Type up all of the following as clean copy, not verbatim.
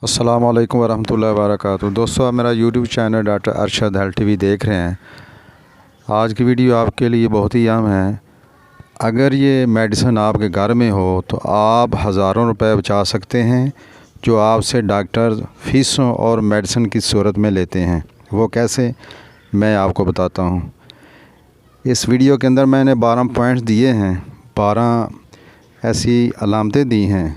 अस्सलाम वालेकुम वरहमतुल्लाहि वबरकातुहू। दोस्तों, आप मेरा YouTube channel doctor Arshad health TV देख रहे हैं। आज की वीडियो आपके लिए बहुत ही अहम है। अगर ये मेडिसिन आपके घर में हो तो आप हज़ारों रुपए बचा सकते हैं जो आपसे डॉक्टर फ़ीसों और मेडिसिन की सूरत में लेते हैं। वो कैसे, मैं आपको बताता हूँ। इस वीडियो के अंदर मैंने 12 पॉइंट्स दिए हैं, 12 ऐसी अलामतें दी हैं।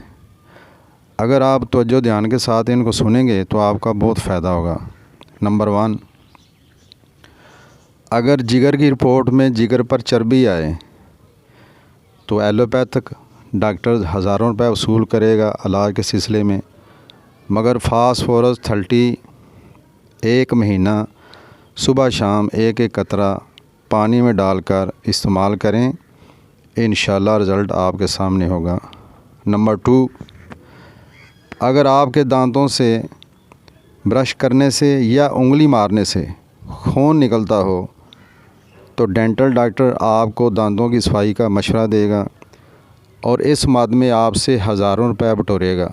अगर आप तवज्जो ध्यान के साथ इनको सुनेंगे तो आपका बहुत फ़ायदा होगा। नंबर 1, अगर जिगर की रिपोर्ट में जिगर पर चर्बी आए तो एलोपैथिक डॉक्टर हज़ारों रुपए वसूल करेगा इलाज के सिलसिले में, मगर फास्फोरस 30 एक महीना सुबह शाम एक एक कतरा पानी में डालकर इस्तेमाल करें, इंशाल्लाह रिज़ल्ट आपके सामने होगा। नंबर 2, अगर आपके दांतों से ब्रश करने से या उंगली मारने से खून निकलता हो तो डेंटल डॉक्टर आपको दांतों की सफाई का मशवरा देगा और इस मद में आपसे हज़ारों रुपए बटोरेगा।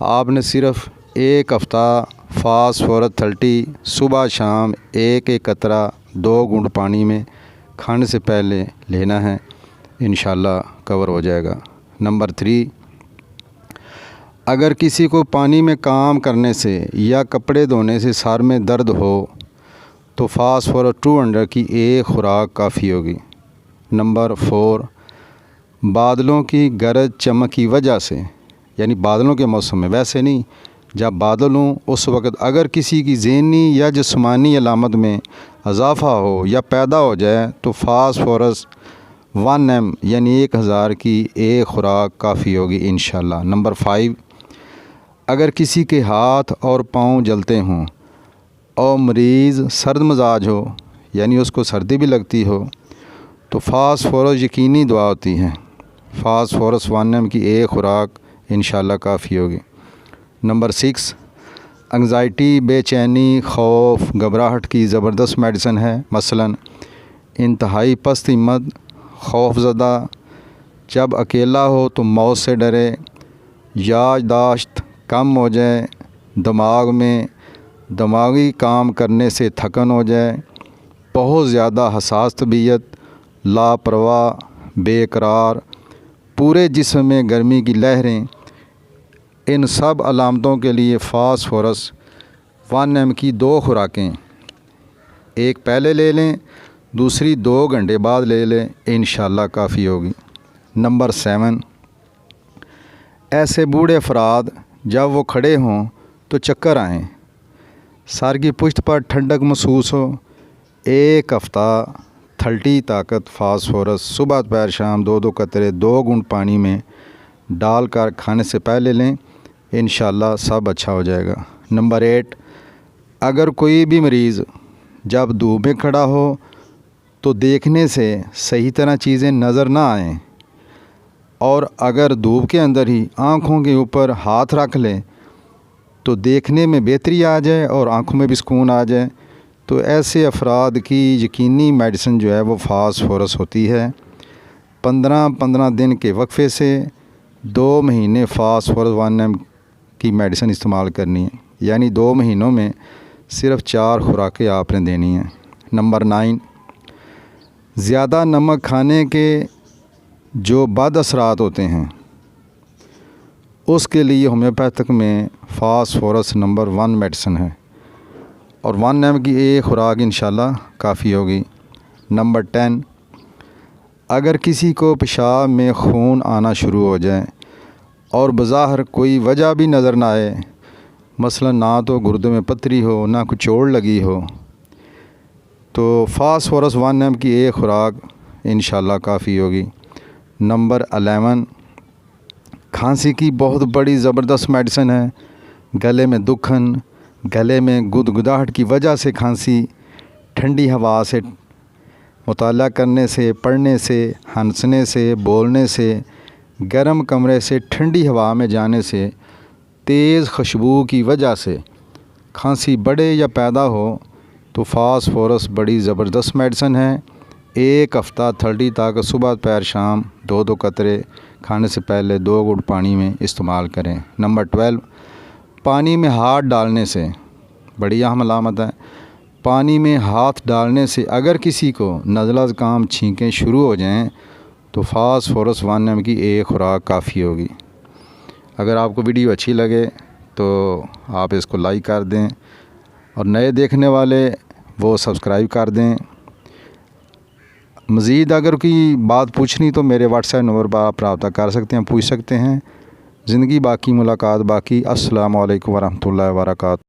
आपने सिर्फ़ एक हफ़्ता फास्फोरस 30 सुबह शाम एक एक कतरा 2 घूंट पानी में खाने से पहले लेना है, इंशाल्लाह कवर हो जाएगा। नंबर 3, अगर किसी को पानी में काम करने से या कपड़े धोने से सर में दर्द हो तो फास्फोरस 200 की एक खुराक काफ़ी होगी। नंबर 4, बादलों की गरज चमक की वजह से, यानी बादलों के मौसम में, वैसे नहीं, जब बादल हों उस वक़्त अगर किसी की ज़हनी या जिस्मानी अलामत में इजाफ़ा हो या पैदा हो जाए तो फास्फोरस 1 यानी 1000 की एक खुराक काफ़ी होगी, इंशाल्लाह। नंबर 5, अगर किसी के हाथ और पाँव जलते हों और मरीज़ सर्द मजाज हो, यानी उसको सर्दी भी लगती हो, तो फास्फोरस यकीनी दवा होती है। फास्फोरस 1 की एक खुराक इंशाल्लाह काफ़ी होगी। नंबर 6, एंग्ज़ाइटी, बेचैनी, खौफ, घबराहट की ज़बरदस्त मेडिसिन है। मसलन इंतहाई पस्त हिम्मत, खौफज़दा, जब अकेला हो तो मौत से डरे, याददाश्त कम हो जाए, दिमाग में दिमागी काम करने से थकन हो जाए, बहुत ज़्यादा हसास तबीयत, लापरवाह, बेकरार, पूरे जिस्म में गर्मी की लहरें, इन सब अलामतों के लिए फास्फोरस 1 की 2 खुराकें, एक पहले ले लें, दूसरी 2 घंटे बाद ले लें, इंशाल्लाह काफ़ी होगी। नंबर 7, ऐसे बूढ़े अफराद जब वो खड़े हों तो चक्कर आएँ, सर की पुश्त पर ठंडक महसूस हो, एक हफ़्ता 30 ताकत फास्फोरस सुबह दोपहर शाम 2-2 कतरे 2 घूंट पानी में डालकर खाने से पहले लें, इंशाल्लाह सब अच्छा हो जाएगा। नंबर 8, अगर कोई भी मरीज़ जब धूप में खड़ा हो तो देखने से सही तरह चीज़ें नज़र ना आएँ और अगर धूप के अंदर ही आँखों के ऊपर हाथ रख लें तो देखने में बेहतरी आ जाए और आँखों में भी सुकून आ जाए, तो ऐसे अफराद की यकीनी मेडिसिन जो है वो फास्फोरस होती है। 15-15 दिन के वक्फे से 2 महीने फास्फोरस 1 की मेडिसिन इस्तेमाल करनी है, यानी 2 महीनों में सिर्फ़ 4 खुराकें आपने देनी हैं। नंबर 9, ज़्यादा नमक खाने के जो बद असरात होते हैं उसके लिए होम्योपैथिक में फास्फोरस नंबर 1 मेडिसिन है और 1 की एक खुराक इंशाल्लाह काफ़ी होगी। नंबर 10, अगर किसी को पेशाब में खून आना शुरू हो जाए और बज़ाहिर कोई वजह भी नज़र ना आए, मसलन ना तो गुर्दे में पथरी हो ना कुछ चोट लगी हो, तो फास्फोरस 1 की एक खुराक इंशाल्लाह काफ़ी होगी। नंबर 11, खांसी की बहुत बड़ी ज़बरदस्त मेडिसिन है। गले में दुखन, गले में गुदगुदाहट की वजह से खांसी, ठंडी हवा से मुताला करने से, पढ़ने से, हंसने से, बोलने से, गर्म कमरे से ठंडी हवा में जाने से, तेज़ खुशबू की वजह से खांसी बढ़े या पैदा हो तो फास्फोरस बड़ी ज़बरदस्त मेडिसिन है। एक हफ़्ता 30 तक सुबह दोपहर शाम 2-2 कतरे खाने से पहले 2 घूंट पानी में इस्तेमाल करें। नंबर 12, पानी में हाथ डालने से, बड़ी अहम अलामत है, पानी में हाथ डालने से अगर किसी को नज़ला ज़ुकाम छींकें शुरू हो जाएं तो फास्फोरस 1 mg की एक खुराक काफ़ी होगी। अगर आपको वीडियो अच्छी लगे तो आप इसको लाइक कर दें और नए देखने वाले वो सब्सक्राइब कर दें। मज़ीद अगर कोई बात पूछनी तो मेरे व्हाट्सएप नंबर पर आप रब्ता कर सकते हैं, पूछ सकते हैं। ज़िंदगी बाकी, मुलाकात बाकी। अस्सलामु अलैकुम वरहमतुल्लाहि वबरकातुहू।